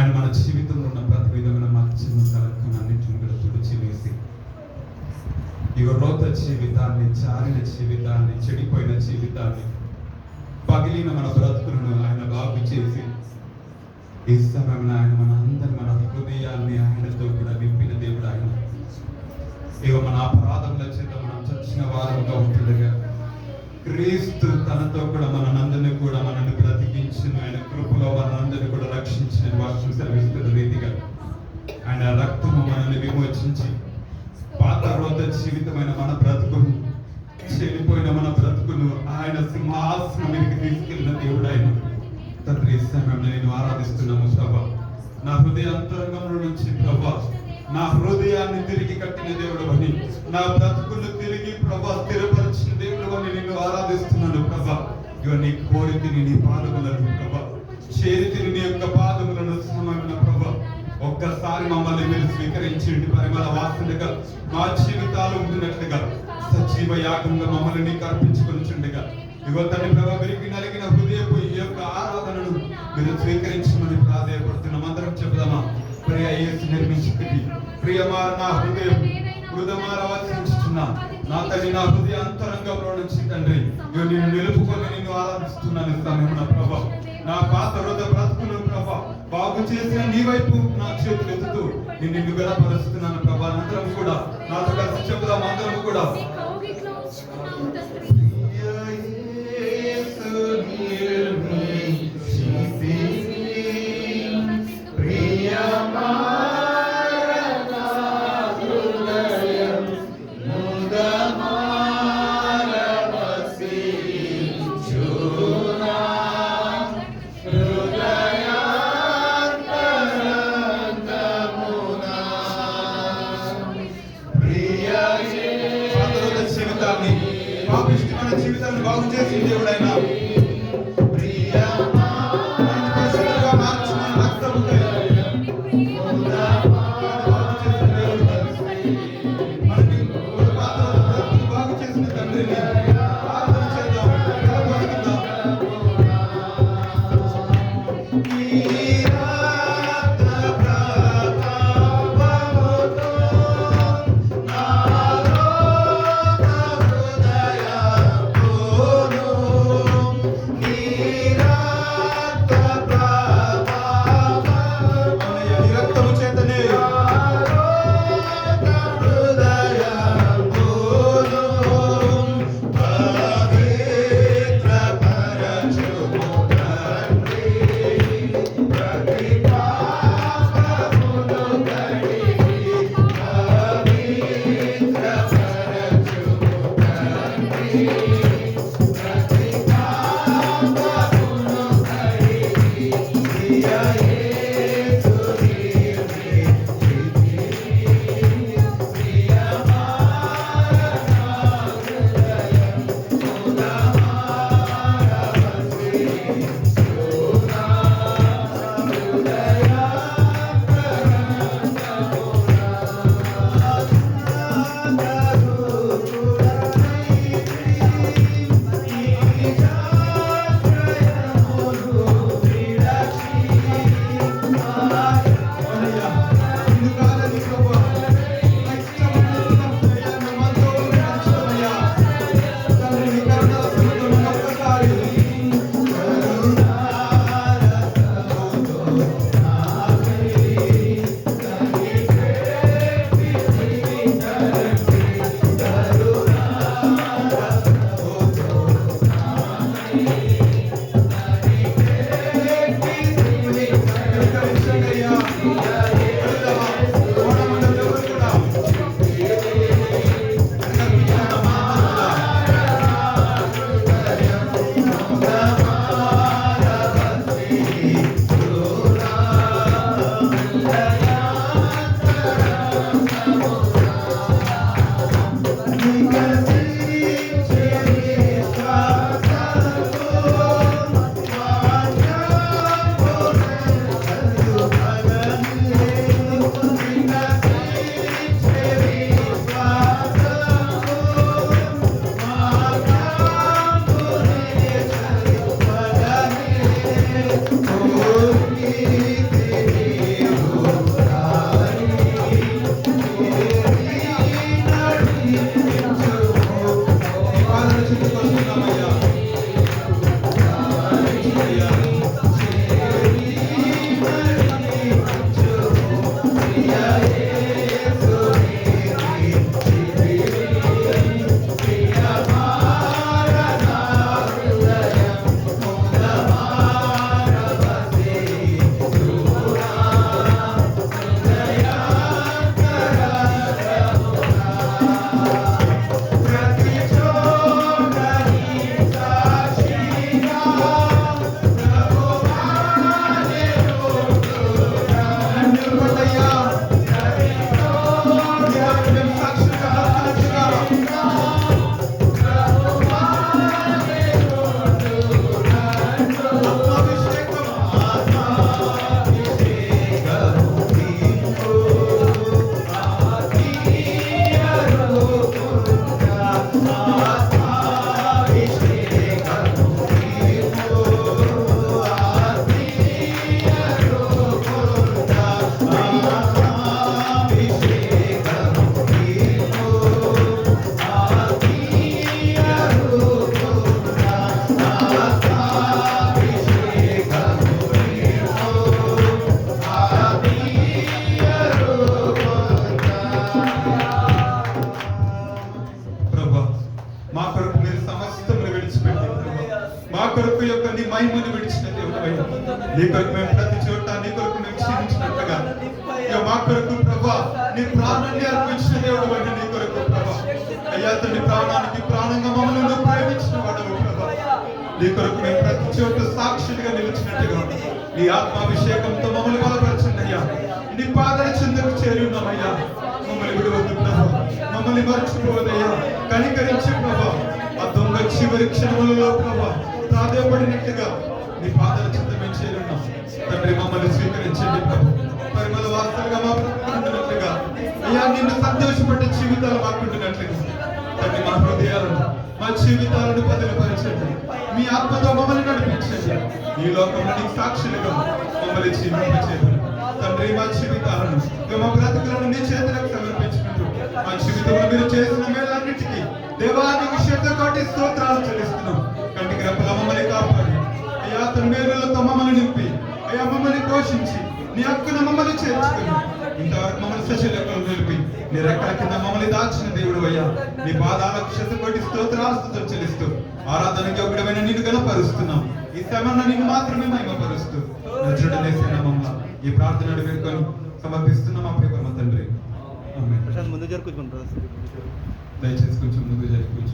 ఆయన మన జీవితంలో ఉన్న ప్రతి విధమైన మచ్చను కలకను అన్నింటిని కూడా తుడిచి వేసి ఇక రోత జీవితాన్ని, జారిన జీవితాన్ని, చెడిపోయిన జీవితాన్ని, పగిలిన మన బ్రతుకులను ఆయన బాగు చేసి ఈ సమయంలో ఆయన మన అందరి మన హృదయాన్ని ఆయనతో కూడా నింపిన దేవుడు ఆయన. ఇక మన అపరాధముల చేత మనం చచ్చిన వారంగా ఉంటుండగా క్రీస్తు తనతో కూడా మనందరినీ కూడా మనల్ని బ్రతికించిన ఆయన కృపలో మనందరినీ కూడా రక్షించిన వాక్యం సెలవిస్తున్న రీతిగా ఆయన రక్తము మనల్ని విమోచించి పాత రోత జీవితమైన మన బ్రతుకును, చెడిపోయిన మన బ్రతుకును ఆయన సింహాసనం మీదకి తీసుకెళ్ళిన దేవుడు ఆయన. తండ్రి సమయంలో నేను ఆరాధిస్తున్నాము ప్రభా. నా హృదయ అంతరంగంలో నుంచి ప్రభా నా హృదయాన్ని తిరిగి కట్టిన దేవుడు అని, నా బ్రతుకును తిరిగి ప్రభా స్థిరపరిచిన దేవుడు అని నిన్ను ఆరాధిస్తున్నాను ప్రభా. ఇవ నీ కోరితిని, నీ పాదములను ప్రభా, చేరితిని నీ యొక్క పాదములను సమయమైన ప్రభా. ఒక్కసారి మమ్మల్ని మీరు స్వీకరించండి. పరిమళ వాసనగా మా జీవితాలు ఉంటున్నట్లుగా సజీవ యాగంగా మమ్మల్ని నీకు అర్పించుకొనిచుండగా ఇగో తండ్రి ప్రభా విరిగి నలిగిన హృదయపు ఈ యొక్క ఆరాధనను మీరు స్వీకరించమని ప్రాధేయపడుతున్నాం. అందరం చెబుదామా? ప్రియ యేసు నిర్మించుకుని ప్రియమార నా హృదయం హృదయమార వచించుచున్నా నా తండ్రి, నా హృదయ అంతరంగంలో నుంచి తండ్రి నేను నిలుపుకొని నిన్ను ఆరాధిస్తున్నాను సమయమున ప్రభా. నా పాత హృదయ బ్రతుకును ప్రభా బాగు చేసిన నీ వైపు నా చేతులు ఎత్తుతూ నేను నిన్ను గణపరుస్తున్నాను ప్రభా. అందరం కూడా నాతో కలిసి చెబుదాం. అందరం కూడా జీవితాన్ని బాగు చేసి దేవుడైనా Oh నీ కొరకు మేము ప్రతి చోట నీ కొరకు మేము క్షీణించినట్లుగా ఇక మా కొరకు ప్రభా నీ ప్రాణాన్ని అర్పించిన దేవుడు అంటే నీ కొరకు ప్రభా అయ్యా తండ్రి ప్రాణానికి ప్రాణంగా మమ్మల్ని నువ్వు ప్రేమించిన వాడవు ప్రభా నీ కొరకు మేము ప్రతి చోట సాక్షిగా నిలిచినట్టుగా నీ ఆత్మాభిషేకంతో మమ్మల్ని బలపరచండి అయ్యా నీ పాదల చెందుకు చేరి ఉన్నామయ్యా మమ్మల్ని విడవద్దు ప్రభా మమ్మల్ని మర్చిపోవద్దయ్యా కనికరించి ప్రభా ఆ దొంగ చివరి క్షణములలో ప్రభా ప్రాధాయపడినట్టుగా నీ పాదల చెంత మేము చేరి ఉన్నాం తండ్రి మమ్మల్ని స్వీకరించండి ప్రభు పరిమళ వాస్తలుగా మా బ్రతుకుతున్నట్లుగా అయ్యా నిన్ను సంతోషపడ్డ జీవితాలు మాకుంటున్నట్లుగా తండ్రి మా హృదయాలను మా జీవితాలను బదిలపరచండి మీ ఆత్మతో మమ్మల్ని నడిపించండి ఈ లోకంలో నీకు సాక్షులుగా మమ్మల్ని జీవింపచేయండి తండ్రి మా జీవితాలను మా బ్రతుకులను నీ చేతులకు సమర్పించుకుంటూ మా జీవితంలో మీరు చేసిన మేలన్నిటికీ దేవానికి శతకోటి స్తోత్రాలు చెల్లిస్తున్నాం కంటికి రెప్పగా మమ్మల్ని కాపాడి అయ్యా తన మేలులతో మమ్మల్ని నింపి అయ్యా మమ్మల్ని పోషించి నీ హక్కున మమ్మల్ని చేర్చుకుని ఇంతవరకు మమ్మల్ని సశలకులు నిలిపి నీ రెక్కల కింద మమ్మల్ని దాచిన దేవుడు అయ్యా నీ పాదాలకు శతకోటి స్తోత్రాలు చెల్లిస్తూ ఆరాధనకి ఒకడమైన నిన్ను గణపరుస్తున్నాం ఈ సమయంలో నిన్ను మాత్రమే మహిమపరుస్తూ నచ్చుడనేసిన మమ్మల్ని ఈ ప్రార్థన వేడుకొని సమర్పిస్తున్నాం మా ప్రియపరమ తండ్రి. ముందు జరుపుకుంటాం దయచేసి కొంచెం ముందు జరుపుకుంటాం.